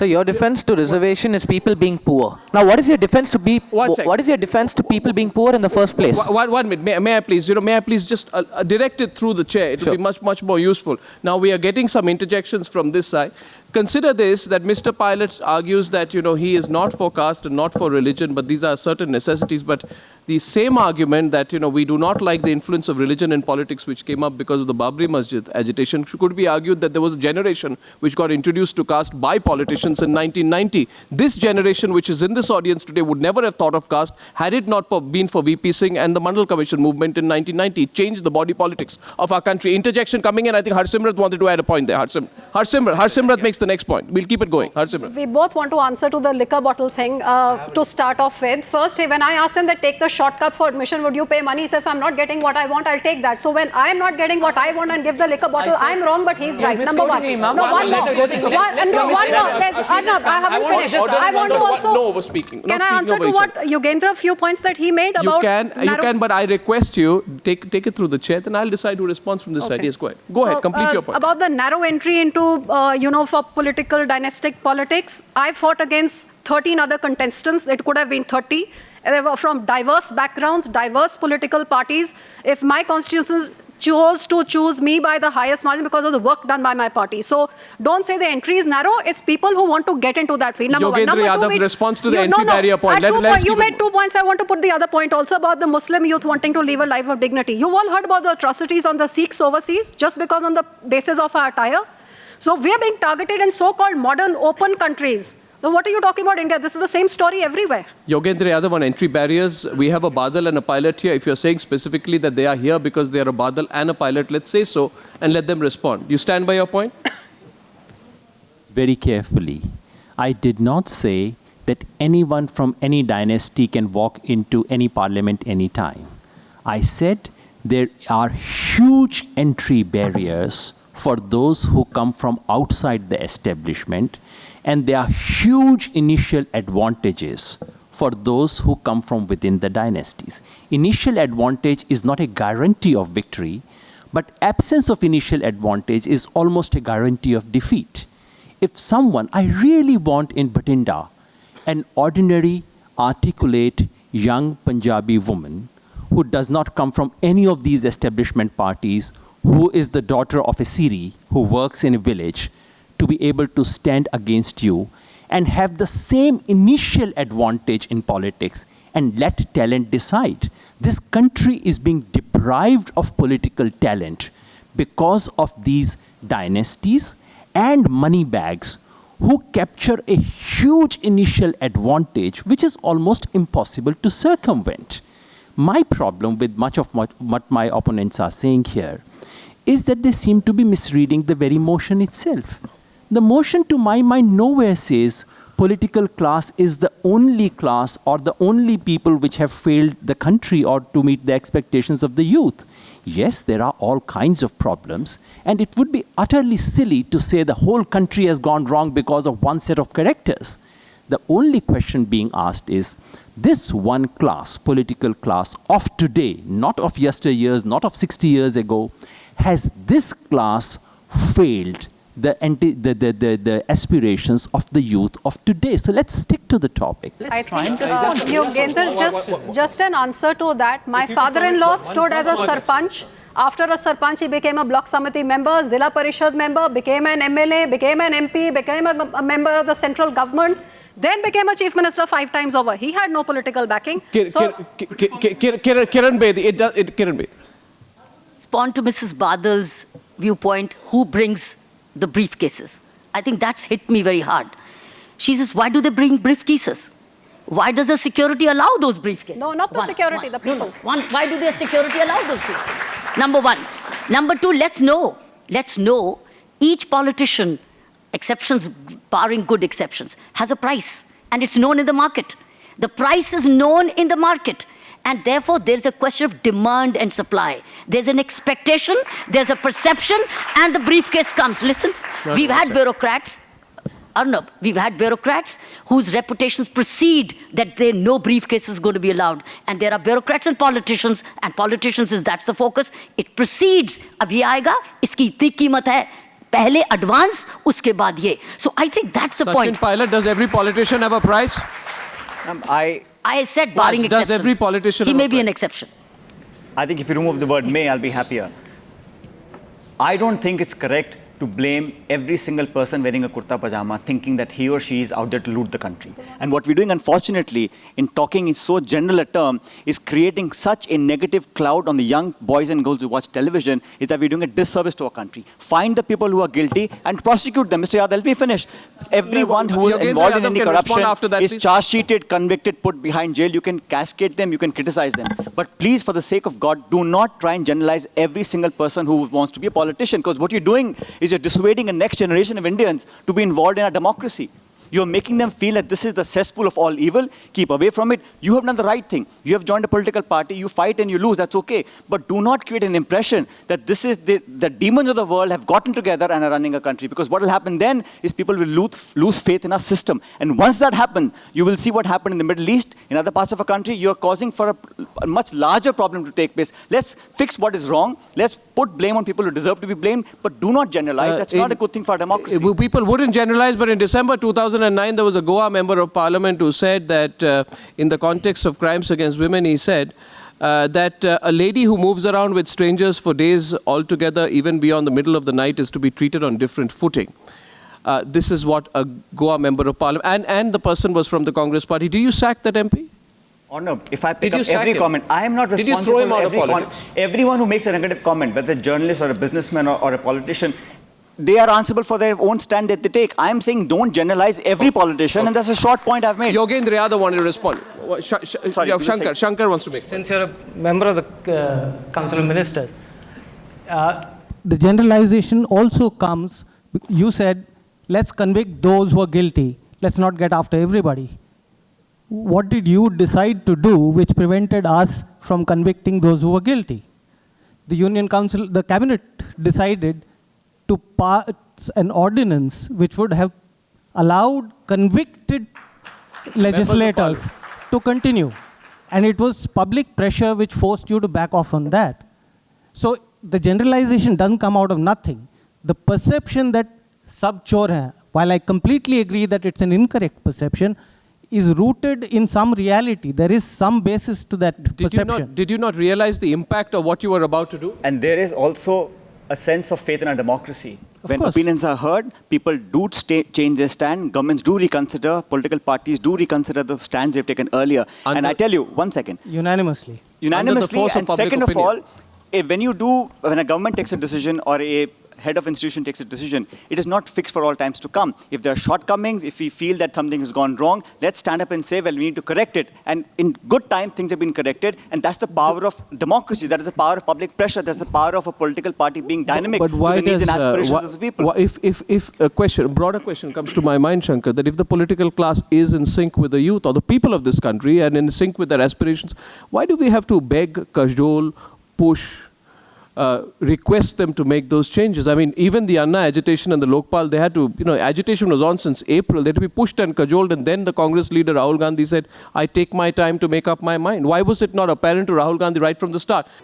So your defense to reservation is people being poor. Now, what is your defense to people being poor in the first place? One minute. May I please? May I please just direct it through the chair? It will be much more useful. Now we are getting some interjections from this side. Consider this, that Mr. Pilot argues that, he is not for caste and not for religion, but these are certain necessities. But the same argument that, we do not like the influence of religion in politics, which came up because of the Babri Masjid agitation, could be argued that there was a generation which got introduced to caste by politicians in 1990. This generation, which is in this audience today, would never have thought of caste had it not been for VP Singh and the Mandal Commission movement in 1990. It changed the body politics of our country. Interjection coming in. I think Harsimrat wanted to add a point there. Harsimrat makes the next point. We'll keep it going. Harsimrat. We both want to answer to the liquor bottle thing to start off with. First, when I asked him that take the shortcut for admission, would you pay money? He said, if I'm not getting what I want, I'll take that. So when I'm not getting what I want and give the liquor bottle, I'm wrong, but he's right. Number one. No, one more. Arnab, I haven't finished. I want to also... No overspeaking. Can I answer to what Yogendra, a few points that he made about... You can, but I request you, take it through the chair, then I'll decide who responds from this side. Yes, go ahead. Go ahead, complete your point. About the narrow entry into, for political, dynastic politics, I fought against 13 other contestants. It could have been 30. They were from diverse backgrounds, diverse political parties. If my constituents chose to choose me by the highest margin because of the work done by my party. So don't say the entry is narrow. It's people who want to get into that field. Number one. Yogendra Yadav's response to the entry barrier point. You made 2 points. I want to put the other point also about the Muslim youth wanting to live a life of dignity. You've all heard about the atrocities on the Sikhs overseas just because on the basis of our attire. So we are being targeted in so-called modern open countries. Now, what are you talking about India? This is the same story everywhere. Yogendra Yadav, on entry barriers, we have a Badal and a pilot here. If you're saying specifically that they are here because they are a Badal and a pilot, let's say so and let them respond. You stand by your point? Very carefully. I did not say that anyone from any dynasty can walk into any parliament anytime. I said there are huge entry barriers for those who come from outside the establishment, and there are huge initial advantages for those who come from within the dynasties. Initial advantage is not a guarantee of victory, but absence of initial advantage is almost a guarantee of defeat. If someone, I really want in Bhatinda, an ordinary, articulate, young Punjabi woman who does not come from any of these establishment parties, who is the daughter of a Siri, who works in a village, to be able to stand against you and have the same initial advantage in politics and let talent decide. This country is being deprived of political talent because of these dynasties and money bags who capture a huge initial advantage, which is almost impossible to circumvent. My problem with much of what my opponents are saying here is that they seem to be misreading the very motion itself. The motion, to my mind, nowhere says political class is the only class or the only people which have failed the country or to meet the expectations of the youth. Yes, there are all kinds of problems, and it would be utterly silly to say the whole country has gone wrong because of one set of characters. The only question being asked is, this one class, political class of today, not of yesteryears, not of 60 years ago, has this class failed the aspirations of the youth of today? So let's stick to the topic. I think, Yogendra, just an answer to that. My father-in-law stood as a sarpanch. After a sarpanch, he became a block samiti member, Zilla Parishad member, became an MLA, became an MP, became a member of the central government, then became a chief minister 5 times over. He had no political backing. Kiran Bedi, Kiran Bedi. Respond to Mrs. Badal's viewpoint, who brings the briefcases. I think that's hit me very hard. She says, why do they bring briefcases? Why does the security allow those briefcases? No, not the security, the people. No. Why do the security allow those briefcases? Number one. Number two, let's know each politician, exceptions, barring good exceptions, has a price, and it's known in the market. The price is known in the market. And therefore, there's a question of demand and supply. There's an expectation, there's a perception, and the briefcase comes. Listen, we've had bureaucrats, Arnab, we've had bureaucrats whose reputations precede that no briefcase is going to be allowed. And there are bureaucrats and politicians is that's the focus. It precedes, abhi aayega, iski itni कीमत hai. पहले advance, उसके बाद ये. So I think that's the Sachin point. Pilot, does every politician have a price? I said barring Does exceptions. every politician He have may a be an price? exception. I think if you remove the word may, I'll be happier. I don't think it's correct to blame every single person wearing a kurta pajama thinking that he or she is out there to loot the country. And what we're doing, unfortunately, in talking in so general a term, is creating such a negative cloud on the young boys and girls who watch television, is that we're doing a disservice to our country. Find the people who are guilty and prosecute them. Mr. Yadav, let me finish. Everyone who is Yogendra involved in Yadav any can respond corruption after that, is please. charge-sheeted, convicted, put behind jail. You can cascade them, you can criticize them. But please, for the sake of God, do not try and generalize every single person who wants to be a politician, because what you're doing is you're dissuading a next generation of Indians to be involved in our democracy. You're making them feel that this is the cesspool of all evil. Keep away from it. You have done the right thing. You have joined a political party. You fight and you lose. That's okay. But do not create an impression that this is the demons of the world have gotten together and are running a country. Because what will happen then is people will lose faith in our system. And once that happens, you will see what happened in the Middle East, in other parts of our country. You're causing for a much larger problem to take place. Let's fix what is wrong. Let's put blame on people who deserve to be blamed. But do not generalize. That's not a good thing for our democracy. People wouldn't generalize, but in December 2009, there was a Goa member of parliament who said that in the context of crimes against women, he said that a lady who moves around with strangers for days altogether, even beyond the middle of the night, is to be treated on different footing. This is what a Goa member of parliament, and the person was from the Congress party. Do you sack that MP? Or no, if I pick Did you up sack every him? comment, I am not Did responsible you throw him for out of every politics? Everyone who makes a negative comment, whether a journalist or a businessman or a politician, they are answerable for their own stand that they take. I am saying don't generalize every politician, and that's a short point I've made. Yogendra Yadav wanted to respond. Sorry, Yeah, you say- Shankar wants to make. Since you're a member of the Council of Ministers, the generalization also comes, you said, let's convict those who are guilty. Let's not get after everybody. What did you decide to do which prevented us from convicting those who were guilty? The Union Council, the Cabinet decided to pass an ordinance which would have allowed convicted legislators to continue. And it was public pressure which forced you to back off on that. So the generalization doesn't come out of nothing. The perception that sab chor hai, while I completely agree that it's an incorrect perception, is rooted in some reality. There is some basis to that perception. Did you not realize the impact of what you were about to do? And there is also a sense of faith in our democracy. When course. opinions are heard, people do change their stand, governments do reconsider, political parties do reconsider the stands they've taken earlier. And I tell you, one second, Unanimously. unanimously, force of and public second opinion. of all, when a government takes a decision or a head of institution takes a decision, it is not fixed for all times to come. If there are shortcomings, if we feel that something has gone wrong, let's stand up and say, well, we need to correct it. And in good time, things have been corrected. And that's the power of democracy. That is the power of public pressure. That's the power of a political party being dynamic But why to the needs does, and aspirations of the people. If a broader question comes to my mind, Shankar, that if the political class is in sync with the youth or the people of this country and in sync with their aspirations, why do we have to beg, cajole, push, request them to make those changes? I mean, even the Anna agitation and the Lokpal, they had to, agitation was on since April. They had to be pushed and cajoled, and then the Congress leader Rahul Gandhi said, I take my time to make up my mind. Why was it not apparent to Rahul Gandhi right from the start?